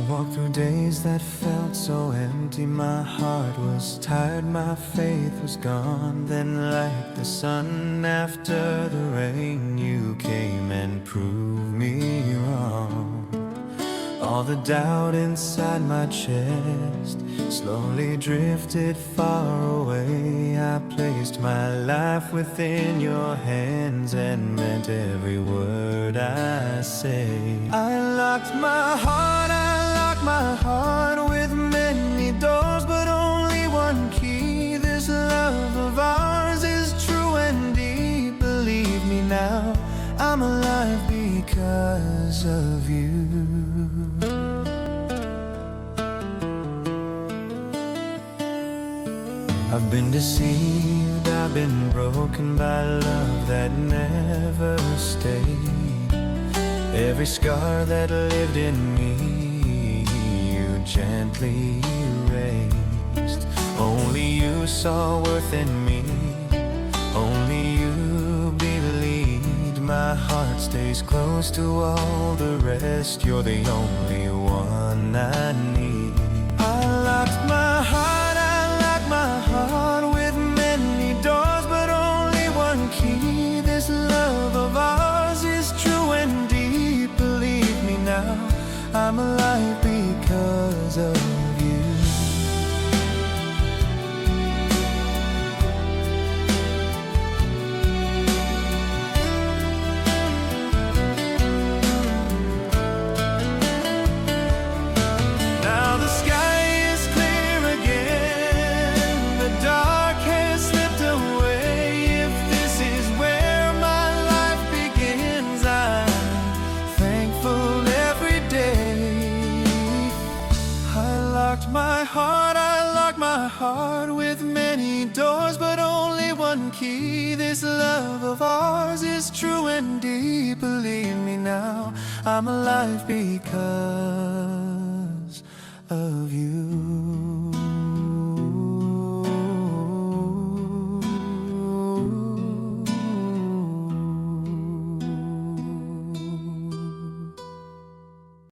walked through days that felt so empty. My heart was tired, my faith was gone. Then like the sun after the rain, you came and proved me wrong. All the doubt inside my chest slowly drifted far away. I placed my life within your hands and meant every word I say. I locked my heart with many doors, but only one key. This love of ours is true and deep. Believe me now, I'm alive because of you. I've been deceived, I've been broken by love that never stayed. Every scar that lived in me, you gently erased. Only you saw worth in me, only you believed. My heart stays close to all the rest. You're the only one I need. I locked my heart with many doors, but only one key. This love of ours is true and deep. Believe me now, I'm alive because of you. Now the sky is clear again, the dark has slipped away. If this is where my life begins, I'm thankful every day. I locked my heart with many doors, but only one key. This love of ours is true and deep. Believe me now, I'm alive because of you.